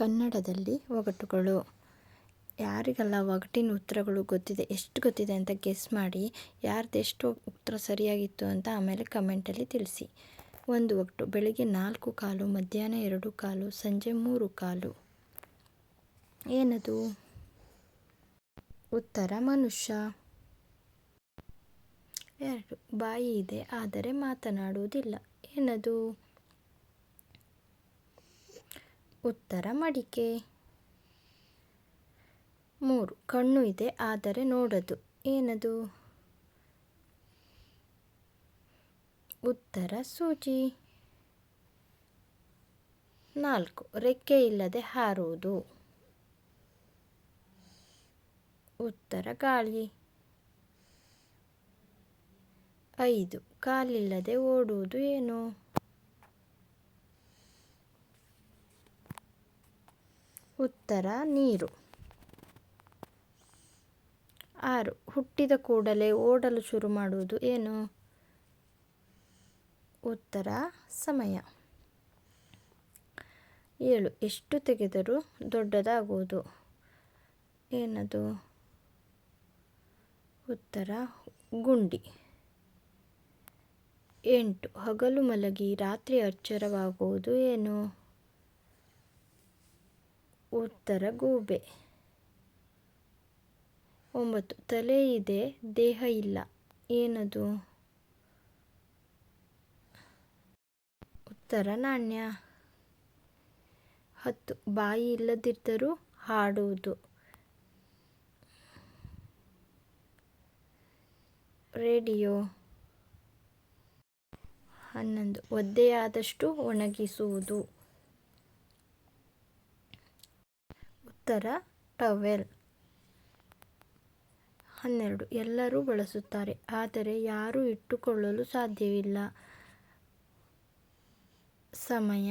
ಕನ್ನಡದಲ್ಲಿ ಒಗಟುಗಳು. ಯಾರಿಗೆಲ್ಲ ಒಗಟಿನ ಉತ್ತರಗಳು ಗೊತ್ತಿದೆ, ಎಷ್ಟು ಗೊತ್ತಿದೆ ಅಂತ ಗೆಸ್ ಮಾಡಿ. ಯಾರ್ದೆಷ್ಟು ಉತ್ತರ ಸರಿಯಾಗಿತ್ತು ಅಂತ ಆಮೇಲೆ ಕಮೆಂಟಲ್ಲಿ ತಿಳಿಸಿ. ಒಂದು ಒಗಟು: ಬೆಳಿಗ್ಗೆ 4 ಕಾಲು, ಮಧ್ಯಾಹ್ನ 2 ಕಾಲು, ಸಂಜೆ 3 ಕಾಲು. ಏನದು? ಉತ್ತರ ಮನುಷ್ಯ. 2. ಬಾಯಿ ಇದೆ ಆದರೆ ಮಾತನಾಡುವುದಿಲ್ಲ. ಏನದು? ಉತ್ತರ ಮಡಿಕೆ. 3. ಕಣ್ಣು ಇದೆ ಆದರೆ ನೋಡದು. ಏನದು? ಉತ್ತರ ಸೂಜಿ. 4. ರೆಕ್ಕೆ ಇಲ್ಲದೆ ಹಾರುವುದು. ಉತ್ತರ ಗಾಳಿ. 5. ಕಾಲಿಲ್ಲದೆ ಓಡುವುದು. ಏನು? ಉತ್ತರ ನೀರು. 6. ಹುಟ್ಟಿದ ಕೂಡಲೇ ಓಡಲು ಶುರು ಮಾಡುವುದು. ಏನು? ಉತ್ತರ ಸಮಯ. 7. ಎಷ್ಟು ತೆಗೆದರೂ ದೊಡ್ಡದಾಗುವುದು. ಏನದು? ಉತ್ತರ ಗುಂಡಿ. 8. ಹಗಲು ಮಲಗಿ ರಾತ್ರಿ ಎಚ್ಚರವಾಗುವುದು. ಏನು? ಉತ್ತರ ಗೂಬೆ. 9. ತಲೆ ಇದೆ ದೇಹ ಇಲ್ಲ. ಏನದು? ಉತ್ತರ ನಾಣ್ಯ. 10. ಬಾಯಿ ಇಲ್ಲದಿದ್ದರೂ ಹಾಡುವುದು. ರೇಡಿಯೋ. 11. ಒದ್ದೆಯಾದಷ್ಟು ಒಣಗಿಸುವುದು. ಉತ್ತರ ಟವೆಲ್. 12. ಎಲ್ಲರೂ ಬಳಸುತ್ತಾರೆ ಆದರೆ ಯಾರೂ ಇಟ್ಟುಕೊಳ್ಳಲು ಸಾಧ್ಯವಿಲ್ಲ. ಸಮಯ.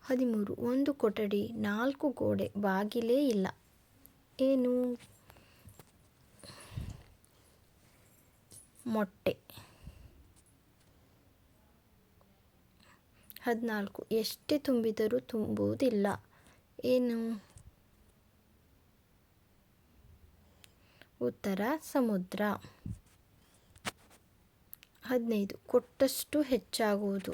13. ಒಂದು ಕೊಠಡಿ, 4 ಗೋಡೆ, ಬಾಗಿಲೇ ಇಲ್ಲ. ಏನು? ಮೊಟ್ಟೆ. 14. ಎಷ್ಟೇ ತುಂಬಿದರೂ ತುಂಬುವುದಿಲ್ಲ. ಏನು? ಉತ್ತರ ಸಮುದ್ರ. 15. ಕೊಟ್ಟಷ್ಟು ಹೆಚ್ಚಾಗುವುದು.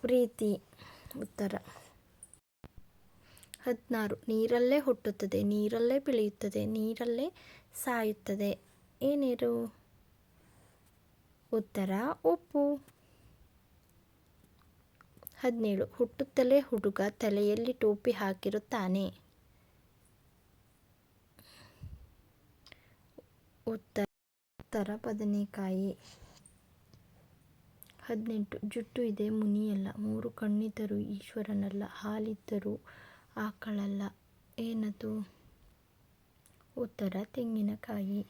ಪ್ರೀತಿ. ಉತ್ತರ. 16. ನೀರಲ್ಲೇ ಹುಟ್ಟುತ್ತದೆ, ನೀರಲ್ಲೇ ಬೆಳೆಯುತ್ತದೆ, ನೀರಲ್ಲೇ ಸಾಯುತ್ತದೆ. ಏನಿರು? ಉತ್ತರ ಉಪ್ಪು. 17. ಹುಟ್ಟುತ್ತಲೇ ಹುಡುಗ ತಲೆಯಲ್ಲಿ ಟೋಪಿ ಹಾಕಿರುತ್ತಾನೆ. ಉತ್ತರ ಬದನೆಕಾಯಿ. 18. ಜುಟ್ಟು ಇದೆ ಮುನಿಯಲ್ಲ, 3 ಕಣ್ಣಿದ್ದರೂ ಈಶ್ವರನಲ್ಲ, ಹಾಲಿದ್ದರೂ ಆಕಳಲ್ಲ. ಏನದು? ಉತ್ತರ ತೆಂಗಿನಕಾಯಿ.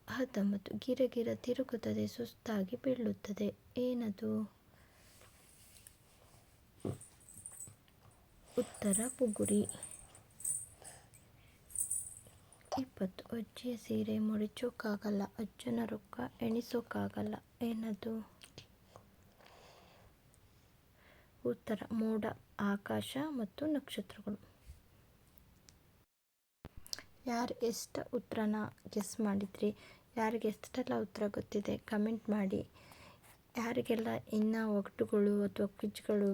19. ಗಿರಗಿರ ತಿರುಗುತ್ತದೆ, ಸುಸ್ತಾಗಿ ಬೀಳುತ್ತದೆ. ಏನದು? ಉತ್ತರ ಬುಗುರಿ. 20. ಅಜ್ಜಿಯ ಸೀರೆ ಮುಡಿಚೋಕ್ಕಾಗಲ್ಲ, ಅಜ್ಜನ ರೊಕ್ಕ ಎಣಿಸೋಕ್ಕಾಗಲ್ಲ. ಏನದು? ಉತ್ತರ ಮೋಡ, ಆಕಾಶ ಮತ್ತು ನಕ್ಷತ್ರಗಳು. ಯಾರು ಎಷ್ಟು ಉತ್ತರನ ಗೆಸ್ ಮಾಡಿದ್ರಿ? ಯಾರಿಗೆ ಎಷ್ಟೆಲ್ಲ ಉತ್ತರ ಗೊತ್ತಿದೆ ಕಮೆಂಟ್ ಮಾಡಿ. ಯಾರಿಗೆಲ್ಲ ಇನ್ನೂ ಒಗಟುಗಳು ಅಥವಾ ಕ್ವಿಜ್ಗಳು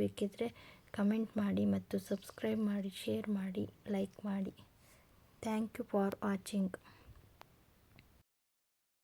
ಬೇಕಿದ್ದರೆ ಕಮೆಂಟ್ ಮಾಡಿ ಮತ್ತು ಸಬ್ಸ್ಕ್ರೈಬ್ ಮಾಡಿ, ಶೇರ್ ಮಾಡಿ, ಲೈಕ್ ಮಾಡಿ. Thank you for watching.